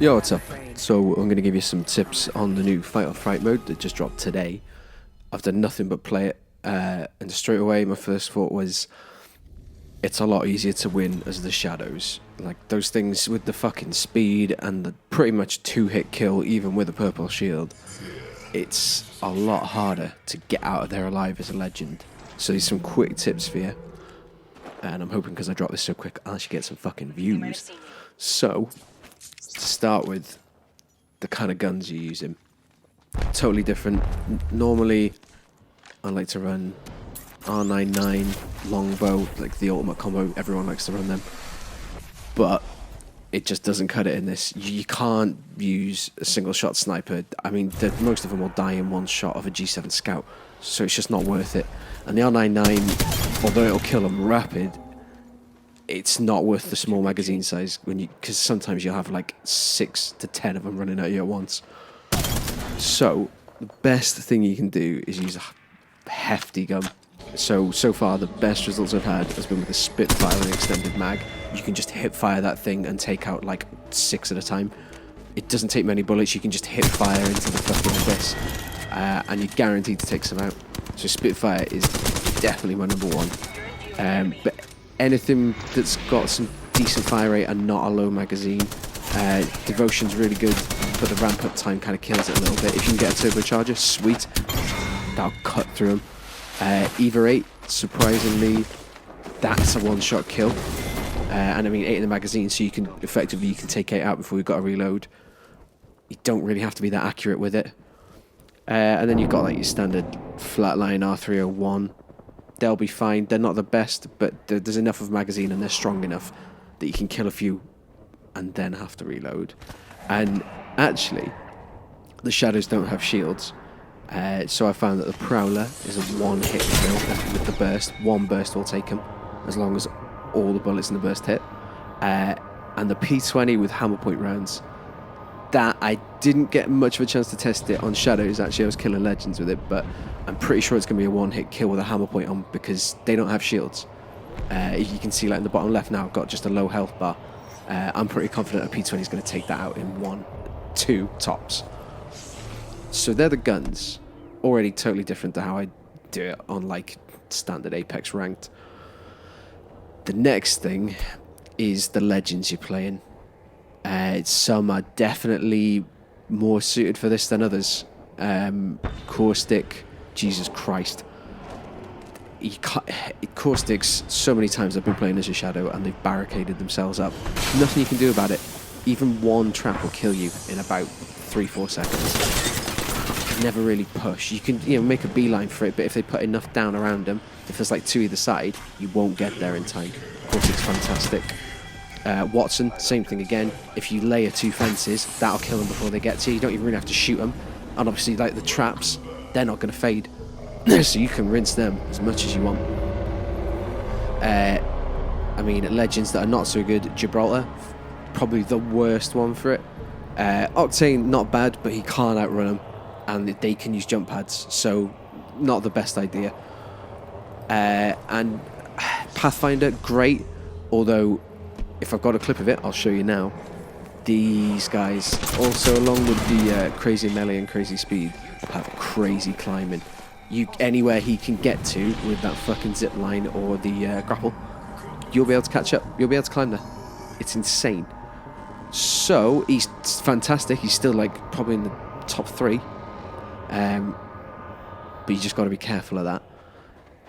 Yo, what's up? So I'm going to give you some tips on the new Fight or Fright mode that just dropped today. I've done nothing but play it, and straight away my first thought was, it's a lot easier to win as the shadows. Like those things with the fucking speed and the pretty much two-hit kill, even with a purple shield. It's a lot harder to get out of there alive as a legend. So there's some quick tips for you. And I'm hoping because I dropped this so quick, I'll actually get some fucking views. So, to start with, the kind of guns you're using. Totally different. Normally, I like to run R99, longbow, like the ultimate combo. Everyone likes to run them. But it just doesn't cut it in this. You can't use a single shot sniper. I mean, most of them will die in one shot of a G7 scout. So it's just not worth it. And the R99, although it'll kill them rapid, it's not worth the small magazine size because sometimes you'll have like 6 to 10 of them running at you at once. So the best thing you can do is use a hefty gun. So far the best results I've had has been with a Spitfire and extended mag. You can just hip fire that thing and take out like 6 at a time. It doesn't take many bullets. You can just hip fire into the fucking abyss, and you're guaranteed to take some out. So Spitfire is definitely my number one. But anything that's got some decent fire rate and not a low magazine, Devotion's really good, but the ramp up time kind of kills it a little bit. If you can get a turbocharger, sweet, that'll cut through them. Eva 8, surprisingly, that's a one-shot kill. And I mean 8 in the magazine, so you can take 8 out before you've got to reload. You don't really have to be that accurate with it. And then you've got like your standard flatline R301. They'll be fine. They're not the best, but there's enough of magazine and they're strong enough that you can kill a few and then have to reload. And actually, the shadows don't have shields. So I found that the Prowler is a one-hit kill with the burst. One burst will take him, as long as all the bullets in the burst hit. And the P20 with hammer point rounds, that I didn't get much of a chance to test it on shadows. Actually, I was killing legends with it, but I'm pretty sure it's going to be a one-hit kill with a hammer point on because they don't have shields. You can see like in the bottom left now, I've got just a low health bar. I'm pretty confident a P20 is going to take that out in 1, 2 tops. So they're the guns. Already totally different to how I do it on like standard Apex ranked. The next thing is the legends you're playing. Some are definitely more suited for this than others. Caustic, Jesus Christ. Caustics, so many times I've been playing as a shadow and they've barricaded themselves up. Nothing you can do about it. Even one trap will kill you in about 3-4 seconds. You can never really push. You can make a beeline for it, but if they put enough down around them, if there's like 2 either side, you won't get there in time. Caustic's fantastic. Watson, same thing again. If you layer 2 fences, that'll kill them before they get to you. You don't even really have to shoot them. And obviously, like the traps, they're not going to fade. So you can rinse them as much as you want. I mean, legends that are not so good. Gibraltar, probably the worst one for it. Octane, not bad, but he can't outrun them. And they can use jump pads, so not the best idea. And Pathfinder, great. Although, if I've got a clip of it, I'll show you now. These guys, also along with the crazy melee and crazy speed, have crazy climbing. Anywhere he can get to with that fucking zip line or the grapple, you'll be able to catch up. You'll be able to climb there. It's insane. So he's fantastic. He's still like probably in the top 3. But you just got to be careful of that.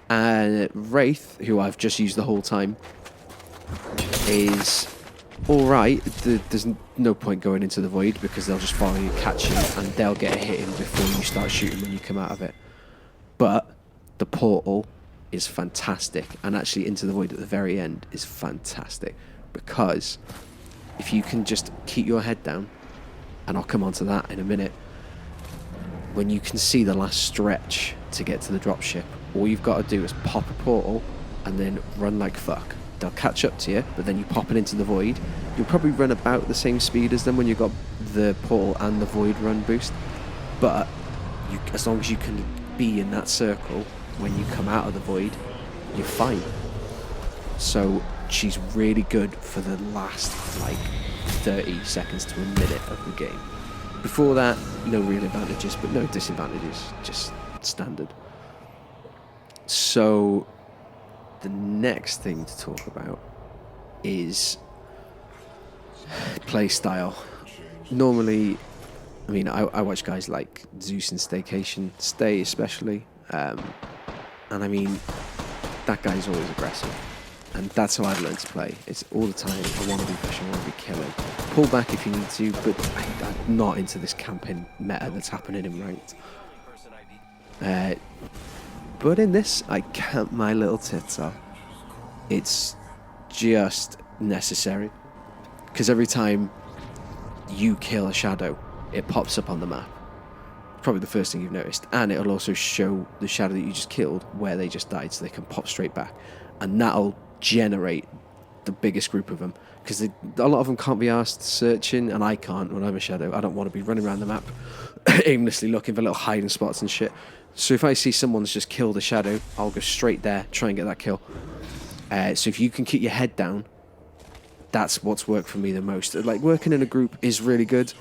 And Wraith, who I've just used the whole time, is alright. There's no point going into the void because they'll just follow you, catch you, and they'll get a hit in before you start shooting when you come out of it. But the portal is fantastic, and actually into the void at the very end is fantastic because if you can just keep your head down, and I'll come on to that in a minute, when you can see the last stretch to get to the dropship, all you've got to do is pop a portal and then run like fuck. They'll catch up to you, but then you pop it into the void. You'll probably run about the same speed as them when you've got the portal and the void run boost. But as long as you can be in that circle when you come out of the void, you're fine. So she's really good for the last like 30 seconds to a minute of the game. Before that, no real advantages, but no disadvantages, just standard. So the next thing to talk about is play style. Normally, I mean, I watch guys like Zeus and Stay especially, and I mean, that guy's always aggressive. And that's how I've learned to play. It's all the time. I want to be pushing, I want to be killing. Pull back if you need to, but I'm not into this camping meta that's happening in ranked. But in this, I camp my little tits off. It's just necessary. Because every time you kill a shadow, it pops up on the map. Probably the first thing you've noticed. And it'll also show the shadow that you just killed where they just died, so they can pop straight back. And that'll generate the biggest group of them, because a lot of them can't be asked searching, and I can't when I'm a shadow. I don't want to be running around the map aimlessly looking for little hiding spots and shit. So if I see someone's just killed a shadow, I'll go straight there, try and get that kill. So if you can keep your head down, that's what's worked for me the most. Like, working in a group is really good,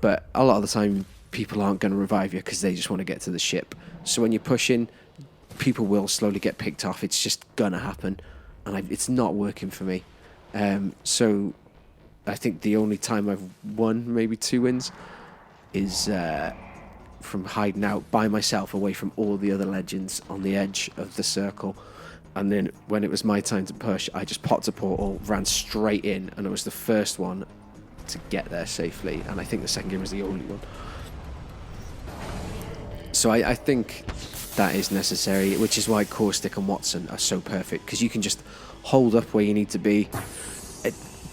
but a lot of the time people aren't going to revive you because they just want to get to the ship. So when you're pushing, people will slowly get picked off. It's just gonna happen, and it's not working for me. So I think the only time I've won maybe 2 wins is from hiding out by myself away from all the other legends on the edge of the circle. And then when it was my time to push, I just popped a portal, ran straight in, and I was the first one to get there safely. And I think the second game was the only one. So I think that is necessary, which is why Caustic and Watson are so perfect, because you can just hold up where you need to be.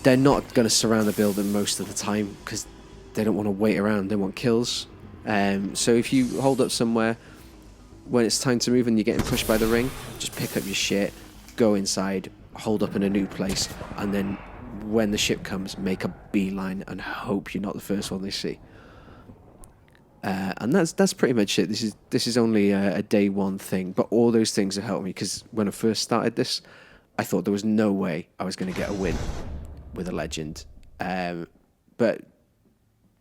They're not going to surround the building most of the time because they don't want to wait around. They want kills. So if you hold up somewhere, when it's time to move and you're getting pushed by the ring, just pick up your shit, go inside, hold up in a new place, and then when the ship comes, make a beeline and hope you're not the first one they see. And that's pretty much it. This is only a day one thing, but all those things have helped me, because when I first started this, I thought there was no way I was going to get a win with a legend. But it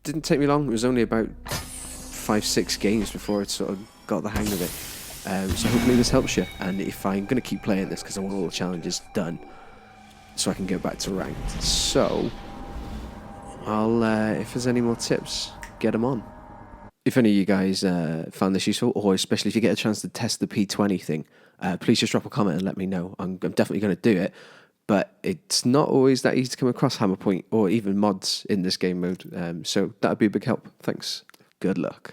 didn't take me long. It was only about 5-6 games before I sort of got the hang of it. So hopefully this helps you. And if I'm going to keep playing this, because I want all the challenges done, so I can go back to ranked. So I'll if there's any more tips, get them on. If any of you guys found this useful, or especially if you get a chance to test the P20 thing, please just drop a comment and let me know. I'm definitely going to do it, but it's not always that easy to come across hammer point or even mods in this game mode. So that would be a big help. Thanks. Good luck.